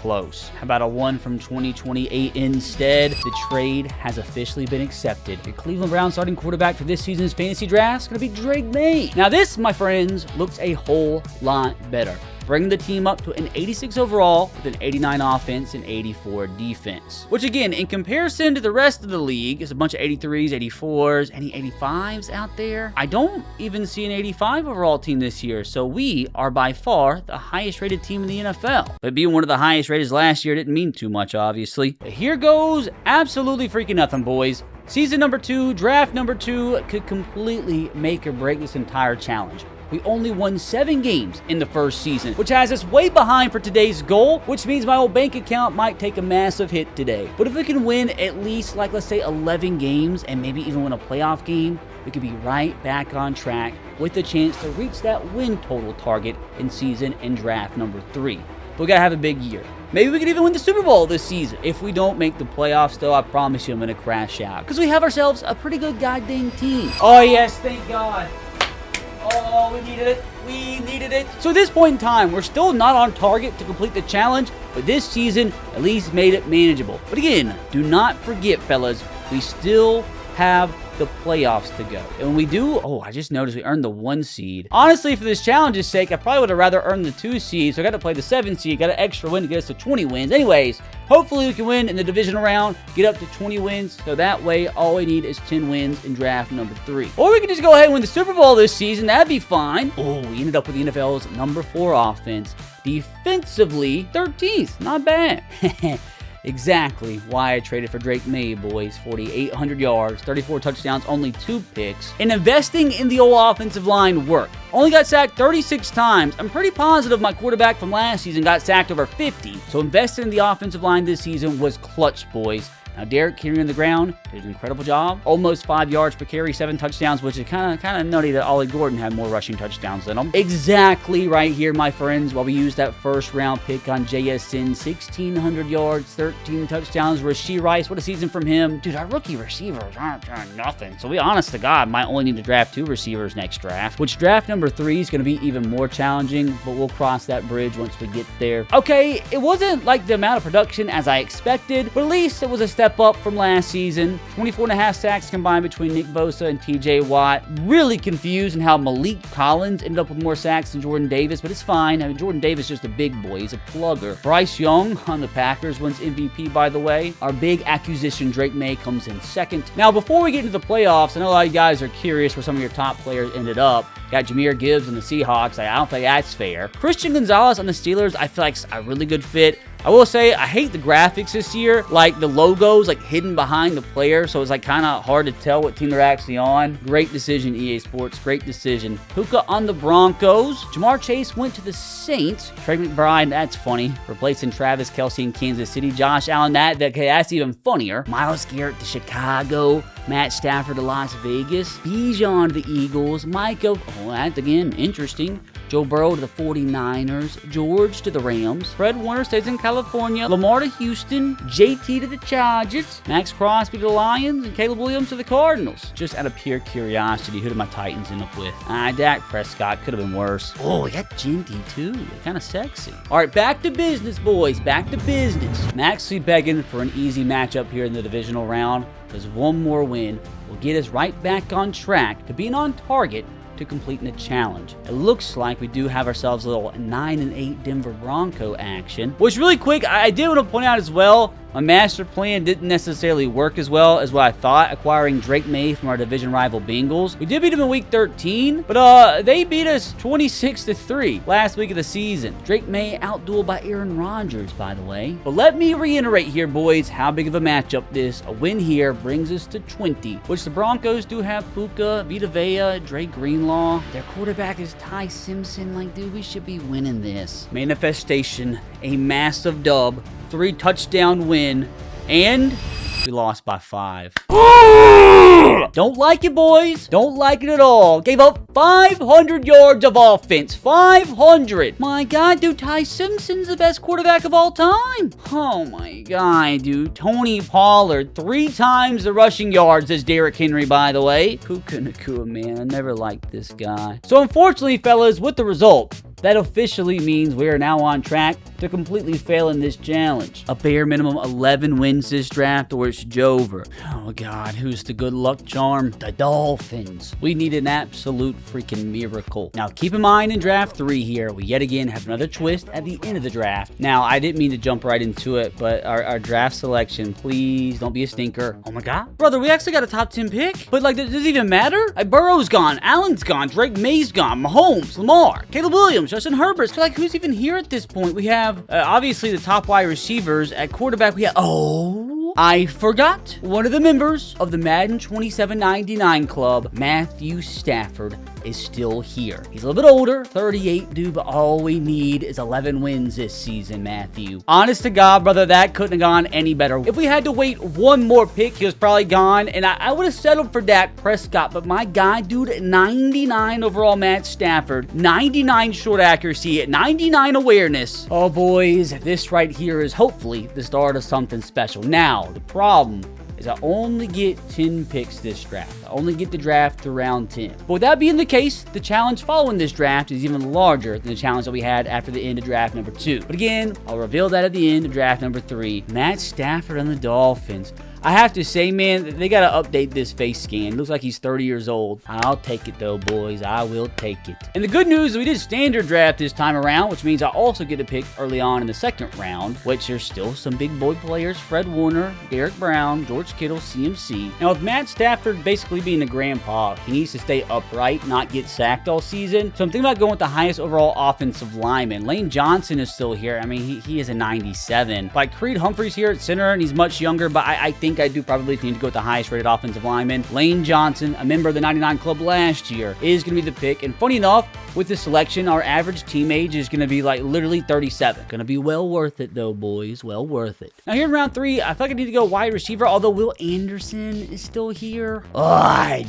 close. How about a 1 from 2028 instead? The trade has officially been accepted. The Cleveland Browns starting quarterback for this season's fantasy draft is going to be Drake May. Now this, my friends, looks a whole lot better. Bringing the team up to an 86 overall with an 89 offense and 84 defense. Which again, in comparison to the rest of the league, is a bunch of 83s, 84s, any 85s out there? I don't even see an 85 overall team this year, so we are by far the highest rated team in the NFL. But being one of the highest rated last year didn't mean too much, obviously. But here goes absolutely freaking nothing, boys. Season number 2, draft number 2 could completely make or break this entire challenge. We only won 7 games in the first season, which has us way behind for today's goal, which means my old bank account might take a massive hit today. But if we can win at least, like, let's say 11 games and maybe even win a playoff game, we could be right back on track with the chance to reach that win total target in season and draft number 3. But we gotta have a big year. Maybe we could even win the Super Bowl this season. If we don't make the playoffs, though, I promise you I'm gonna crash out. Because we have ourselves a pretty good goddamn team. Oh, yes, thank God. Oh, we needed it. We needed it. So at this point in time, we're still not on target to complete the challenge, but this season at least made it manageable. But again, do not forget, fellas, we still have the playoffs to go. And when we do, oh, I just noticed we earned the 1 seed. Honestly, for this challenge's sake, I probably would have rather earned the 2 seed, so I got to play the 7 seed, got an extra win to get us to 20 wins. Anyways, hopefully we can win in the divisional round, get up to 20 wins, so that way all we need is 10 wins in draft number 3. Or we can just go ahead and win the Super Bowl this season, that'd be fine. Oh, we ended up with the NFL's number 4 offense. Defensively, 13th, not bad. Exactly why I traded for Drake May, boys. 4,800 yards, 34 touchdowns, only 2 picks. And investing in the old offensive line worked. Only got sacked 36 times. I'm pretty positive my quarterback from last season got sacked over 50. So investing in the offensive line this season was clutch, boys. Now, Derrick Henry on the ground did an incredible job. Almost 5 yards per carry, 7 touchdowns, which is kind of nutty that Ollie Gordon had more rushing touchdowns than him. Exactly right here, my friends, while we used that first-round pick on JSN. 1,600 yards, 13 touchdowns. Rashee Rice, what a season from him. Dude, our rookie receivers aren't doing nothing. So we, honest to God, might only need to draft 2 receivers next draft, which draft number 3 is going to be even more challenging, but we'll cross that bridge once we get there. Okay, it wasn't like the amount of production as I expected, but at least it was a step step up from last season. 24.5 sacks combined between Nick Bosa and TJ Watt. Really confused in how Malik Collins ended up with more sacks than Jordan Davis, but it's fine. I mean, Jordan Davis is just a big boy. He's a plugger. Bryce Young on the Packers wins MVP, by the way. Our big acquisition, Drake May, comes in second. Now, before we get into the playoffs, I know a lot of you guys are curious where some of your top players ended up. Got Jahmyr Gibbs on the Seahawks. I don't think that's fair. Christian Gonzalez on the Steelers, I feel like a really good fit. I will say, I hate the graphics this year. Like, the logo's, like, hidden behind the player, so it's, like, kind of hard to tell what team they're actually on. Great decision, EA Sports. Great decision. Puka on the Broncos. Jamar Chase went to the Saints. Trey McBride, that's funny. Replacing Travis Kelce in Kansas City. Josh Allen, that's even funnier. Myles Garrett to Chicago. Matt Stafford to Las Vegas. Bijan to the Eagles. Micah, oh, that's, again, interesting. Joe Burrow to the 49ers. George to the Rams. Fred Warner stays in California. Lamar to Houston. JT to the Chargers. Max Crosby to the Lions. And Caleb Williams to the Cardinals. Just out of pure curiosity, who did my Titans end up with? Dak Prescott. Could have been worse. Oh, we got Ginty, too. Kind of sexy. All right, back to business, boys. Back to business. I'm actually begging for an easy matchup here in the divisional round, because one more win will get us right back on track to being on target to completing the challenge. It looks like we do have ourselves a little 9-8 Denver Bronco action. Which, really quick, I did want to point out as well, my master plan didn't necessarily work as well as what I thought, acquiring Drake May from our division rival Bengals. We did beat them in week 13, but they beat us 26-3 last week of the season. Drake May outdueled by Aaron Rodgers, by the way. But let me reiterate here, boys, how big of a matchup this. A win here brings us to 20, which the Broncos do have Puka, Vita Vea, Drake Greenlaw. Their quarterback is Ty Simpson. Like, dude, we should be winning this. Manifestation, a massive dub, 3-touchdown win, and we lost by 5. Don't like it, boys. Don't like it at all. Gave up 500 yards of offense. 500. My God, dude, Ty Simpson's the best quarterback of all time. Oh, my God, dude. Tony Pollard, 3 times the rushing yards as Derrick Henry, by the way. Puka Nacua, man. I never liked this guy. So, unfortunately, fellas, with the result, that officially means we are now on track to completely fail in this challenge. A bare minimum 11 wins this draft, or it's Jover. Oh God, who's the good luck charm? The Dolphins. We need an absolute freaking miracle. Now keep in mind in draft 3 here, we yet again have another twist at the end of the draft. Now I didn't mean to jump right into it, but our draft selection, please don't be a stinker. Oh my God. Brother, we actually got a top 10 pick? But like, does it even matter? Like, Burrow's gone, Allen's gone, Drake May's gone, Mahomes, Lamar, Caleb Williams, Justin Herbert. So like, who's even here at this point? We have obviously the top wide receivers. At quarterback, we have, I forgot one of the members of the Madden 2799 club, Matthew Stafford, is still here. He's a little bit older, 38, dude, but all we need is 11 wins this season, Matthew. Honest to God, brother, that couldn't have gone any better. If we had to wait one more pick, he was probably gone, and I would have settled for Dak Prescott, but my guy, dude, 99 overall Matt Stafford, 99 short accuracy, 99 awareness. Oh, boys, this right here is hopefully the start of something special. Now, the problem is I only get 10 picks this draft. I only get the draft to round 10. But with that being the case, the challenge following this draft is even larger than the challenge that we had after the end of draft number 2. But again, I'll reveal that at the end of draft number 3. Matt Stafford and the Dolphins. I have to say, man, they got to update this face scan. Looks like he's 30 years old. I'll take it, though, boys. I will take it. And the good news is we did standard draft this time around, which means I also get to pick early on in the second round, which there's still some big boy players. Fred Warner, Derek Brown, George Kittle, CMC. Now, with Matt Stafford basically being a grandpa, he needs to stay upright, not get sacked all season. So I'm thinking about going with the highest overall offensive lineman. Lane Johnson is still here. I mean, he is a 97. Like, Creed Humphrey's here at center, and he's much younger, but I think I do probably need to go with the highest rated offensive lineman. Lane Johnson, a member of the 99 club last year, is going to be the pick. And funny enough, with this selection, our average team age is going to be like literally 37. Going to be well worth it though, boys. Well worth it. Now here in round 3, I feel like I need to go wide receiver, although Will Anderson is still here.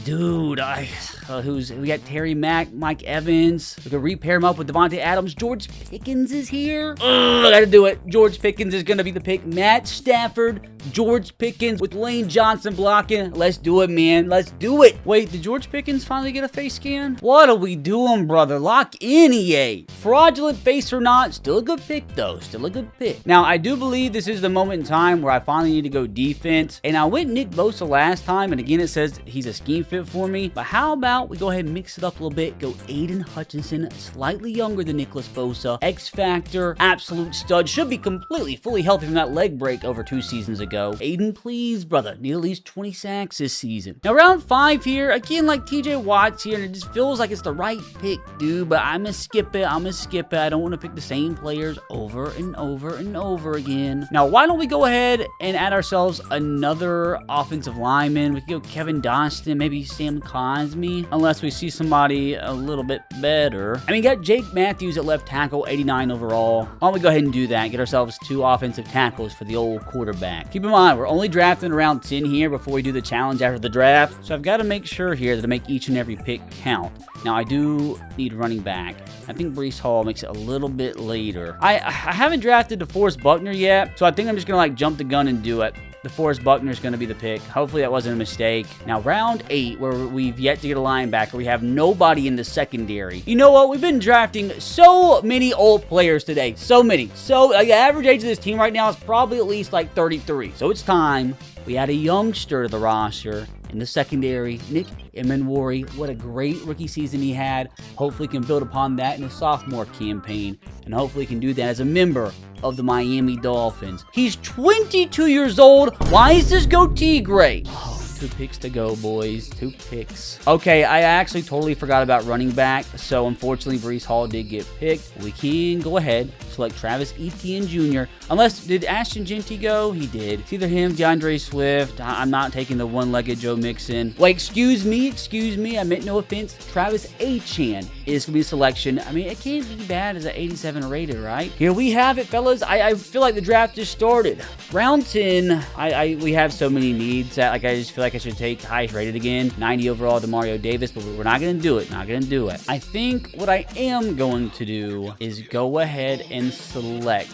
Dude. We got Terry Mack, Mike Evans. We can repair him up with Devontae Adams. George Pickens is here. I got to do it. George Pickens is going to be the pick. Matt Stafford George Pickens with Lane Johnson blocking. Let's do it, man. Let's do it. Wait, did George Pickens finally get a face scan? What are we doing, brother? Lock in, EA. Fraudulent face or not, still a good pick, though. Still a good pick. Now, I do believe this is the moment in time where I finally need to go defense. And I went Nick Bosa last time, and again, it says he's a scheme fit for me. But how about we go ahead and mix it up a little bit, go Aiden Hutchinson, slightly younger than Nicholas Bosa, X Factor, absolute stud, should be completely, fully healthy from that leg break over 2 seasons ago. Aiden, please, brother, need at least 20 sacks this season. Now, round 5 here, again, like TJ Watt's here, and it just feels like it's the right pick, dude, but I'm gonna skip it. I don't want to pick the same players over and over and over again. Now, why don't we go ahead and add ourselves another offensive lineman? We could go Kevin Dostin, maybe Sam Cosme, unless we see somebody a little bit better. I mean, got Jake Matthews at left tackle, 89 overall. Why don't we go ahead and do that? Get ourselves 2 offensive tackles for the old quarterback. Keep in mind, we're only drafting around 10 here before we do the challenge after the draft, so I've got to make sure here that I make each and every pick count. Now, I do need running back. I think Breece Hall makes it a little bit later. I haven't drafted DeForest Buckner yet, so I think I'm just going to jump the gun and do it. DeForest Buckner is going to be the pick. Hopefully that wasn't a mistake. Now, round 8, where we've yet to get a linebacker. We have nobody in the secondary. You know what? We've been drafting so many old players today. So many. So, the average age of this team right now is probably at least 33. So, it's time we add a youngster to the roster. In the secondary, Nick Emenwari, what a great rookie season he had. Hopefully can build upon that in his sophomore campaign, and hopefully can do that as a member of the Miami Dolphins. He's 22 years old. Why is this goatee gray? 2 picks to go, boys. 2 picks. Okay, I actually totally forgot about running back, so unfortunately Breece Hall did get picked. We can go ahead, select Travis Etienne Jr. Unless, did Ashton Jeanty go? He did. It's either him, DeAndre Swift. I'm not taking the one-legged Joe Mixon. Wait, excuse me. I meant no offense. Travis Etienne is going to be a selection. I mean, it can't be bad as an 87 rated, right? Here we have it, fellas. I feel like the draft just started. Round 10, we have so many needs that I just feel like I should take highest rated again. 90 overall to Mario Davis, but we're not going to do it. I think what I am going to do is go ahead and select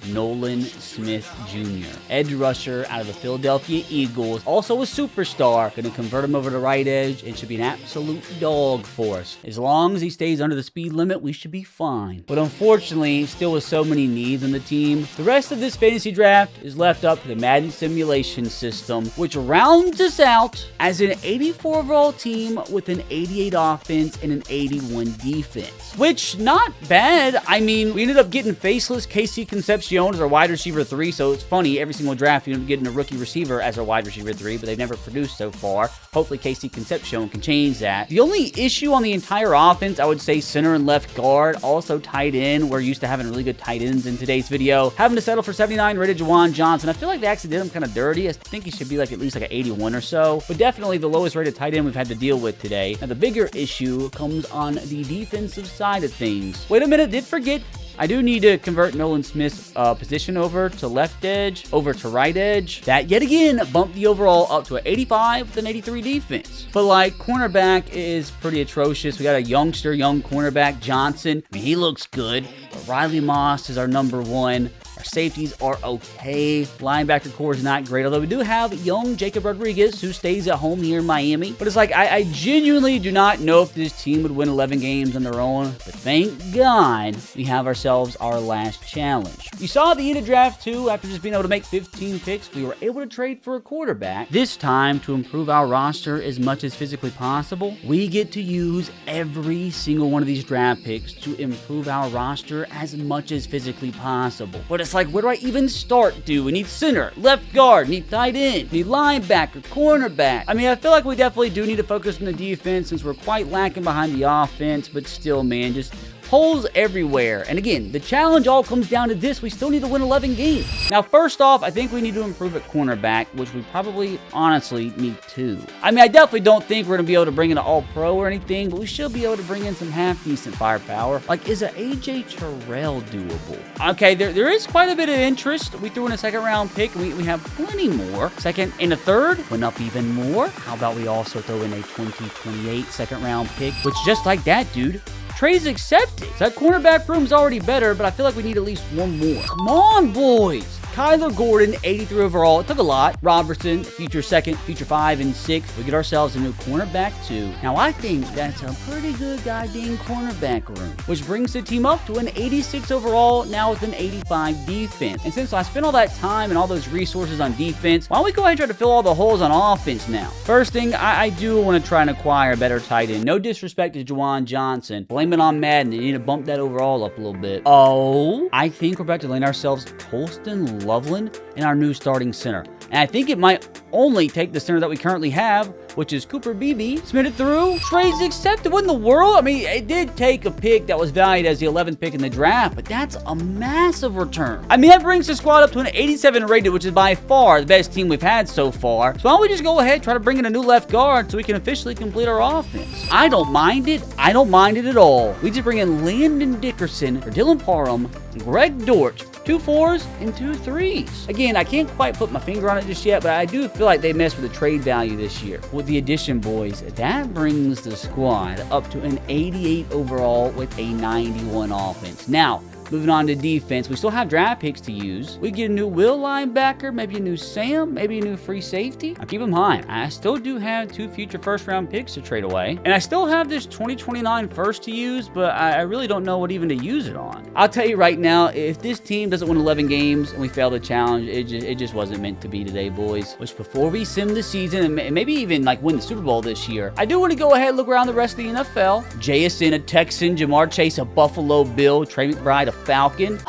Nolan Smith Jr., edge rusher out of the Philadelphia Eagles, also a superstar. Going to convert him over to right edge and should be an absolute dog for us. As long as he stays under the speed limit, we should be fine. But unfortunately, still with so many needs on the team, the rest of this fantasy draft is left up to the Madden simulation system, which rounds us out as an 84 overall team with an 88 offense and an 81 defense, which not bad. I mean, we ended up getting faceless KC Concepcion as our wide receiver 3, so it's funny, every single draft you end up getting a rookie receiver as our wide receiver 3, but they've never produced so far. Hopefully KC Concepcion can change that. The only issue on the entire offense, I would say center and left guard, also tight end. We're used to having really good tight ends in today's video. Having to settle for 79 rated Juwan Johnson. I feel like they actually did him kind of dirty. I think he should be at least an 81 or so, but definitely the lowest rated tight end we've had to deal with today. Now the bigger issue comes on the defensive side of things. Wait a minute, did forget. I do need to convert Nolan Smith's position over to left edge, over to right edge. That, yet again, bumped the overall up to an 85 with an 83 defense. But, cornerback is pretty atrocious. We got a young cornerback, Johnson. I mean, he looks good. But Riley Moss is our number 1. Our safeties are okay. Linebacker core is not great, although we do have young Jacob Rodriguez, who stays at home here in Miami. But it's I genuinely do not know if this team would win 11 games on their own, but thank God we have ourselves our last challenge. You saw at the end of draft 2, after just being able to make 15 picks, we were able to trade for a quarterback. This time, to improve our roster as much as physically possible, we get to use every single one of these draft picks to improve our roster as much as physically possible. But it's where do I even start, dude? We need center, left guard, need tight end, need linebacker, cornerback. I mean, I feel like we definitely do need to focus on the defense since we're quite lacking behind the offense, but still, man, just holes everywhere. And again, the challenge all comes down to this. We still need to win 11 games. Now, first off, I think we need to improve at cornerback, which we probably honestly need to. I mean, I definitely don't think we're going to be able to bring in an all-pro or anything, but we should be able to bring in some half-decent firepower. Is an AJ Terrell doable? Okay, there is quite a bit of interest. We threw in a second-round pick. We have plenty more. Second and a third went up even more. How about we also throw in a 2028 second-round pick, which just like that, dude, trade's accepted. So that cornerback room's already better, but I feel like we need at least one more. Come on, boys. Kyler Gordon, 83 overall. It took a lot. Robertson, future 2nd, future 5 and 6. We get ourselves a new cornerback 2. Now, I think that's a pretty good goddamn cornerback room, which brings the team up to an 86 overall, now with an 85 defense. And since I spent all that time and all those resources on defense, why don't we go ahead and try to fill all the holes on offense now? First thing, I do want to try and acquire a better tight end. No disrespect to Juwan Johnson. Blame it on Madden. You need to bump that overall up a little bit. Oh, I think we're about to land ourselves Colston Loveland in our new starting center. And I think it might only take the center that we currently have, which is Cooper Beebe. Submit it through. Trades accepted. What in the world? I mean, it did take a pick that was valued as the 11th pick in the draft, but that's a massive return. I mean, that brings the squad up to an 87 rated, which is by far the best team we've had so far. So why don't we just go ahead and try to bring in a new left guard so we can officially complete our offense? I don't mind it. I don't mind it at all. We just bring in Landon Dickerson for Dylan Parham, Greg Dortch, 2 4s and 2 3s. Again, I can't quite put my finger on it just yet, but I do feel like they messed with the trade value this year. With the addition, boys, that brings the squad up to an 88 overall with a 91 offense. Now, moving on to defense, we still have draft picks to use. We get a new will linebacker, maybe a new Sam, maybe a new free safety. I'll keep them high. I still do have 2 future first-round picks to trade away. And I still have this 2029 first to use, but I really don't know what even to use it on. I'll tell you right now, if this team doesn't win 11 games and we fail the challenge, it just wasn't meant to be today, boys. Which before we sim the season and maybe even like win the Super Bowl this year, I do want to go ahead and look around the rest of the NFL. JSN, a Texan, Jamar Chase, a Buffalo Bill, Trey McBride, a Falcon,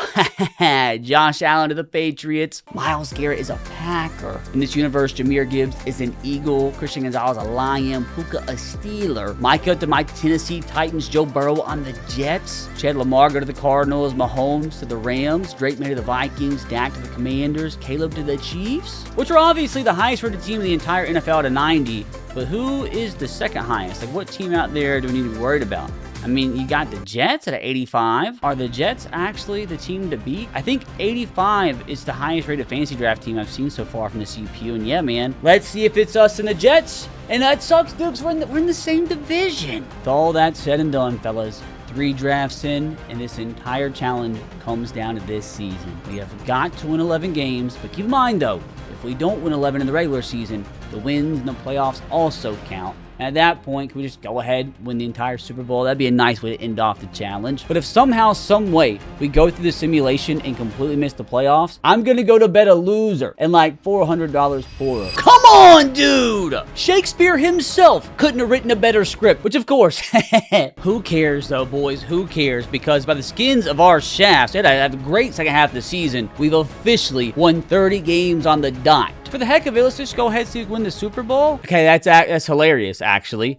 Josh Allen to the Patriots, Myles Garrett is a Packer. In this universe, Jahmyr Gibbs is an Eagle, Christian Gonzalez a Lion, Puka a Steeler, Micah to my Tennessee Titans, Joe Burrow on the Jets, Chad Lamar go to the Cardinals, Mahomes to the Rams, Drake May to the Vikings, Dak to the Commanders, Caleb to the Chiefs, which are obviously the highest rated team in the entire NFL at a 90, but who is the second highest? Like, what team out there do we need to be worried about? I mean, you got the Jets at an 85. Are the Jets actually the team to beat? I think 85 is the highest rated fantasy draft team I've seen so far from the CPU. And yeah, man, let's see if it's us and the Jets. And that sucks, dude, because we're in the same division. With all that said and done, fellas, 3 drafts in, and this entire challenge comes down to this season. We have got to win 11 games, but keep in mind, though, if we don't win 11 in the regular season, the wins in the playoffs also count. And at that point, can we just go ahead, win the entire Super Bowl? That'd be a nice way to end off the challenge. But if somehow, some way, we go through the simulation and completely miss the playoffs, I'm going to go to bed a loser and like $400 poorer. Come on, dude! Shakespeare himself couldn't have written a better script, which of course, who cares though, boys? Who cares? Because by the skins of our shafts, and I have a great second half of the season, we've officially won 30 games on the dot. For the heck of it, let's just go ahead and see if we win the Super Bowl. Okay, that's hilarious, actually.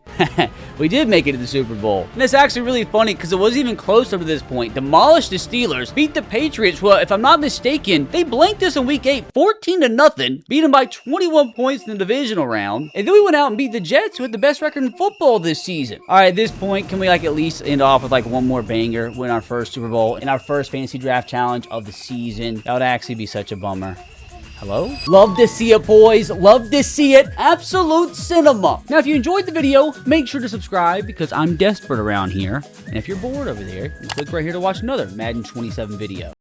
We did make it to the Super Bowl. And it's actually really funny because it wasn't even close up to this point. Demolished the Steelers, beat the Patriots. Well, if I'm not mistaken, they blanked us in Week 8, 14-0, beat them by 21 points in the divisional round. And then we went out and beat the Jets, who had the best record in football this season. All right, at this point, can we like at least end off with like one more banger, win our first Super Bowl in our first fantasy draft challenge of the season? That would actually be such a bummer. Hello? Love to see it, boys. Love to see it. Absolute cinema. Now, if you enjoyed the video, make sure to subscribe because I'm desperate around here. And if you're bored over there, click right here to watch another Madden 27 video.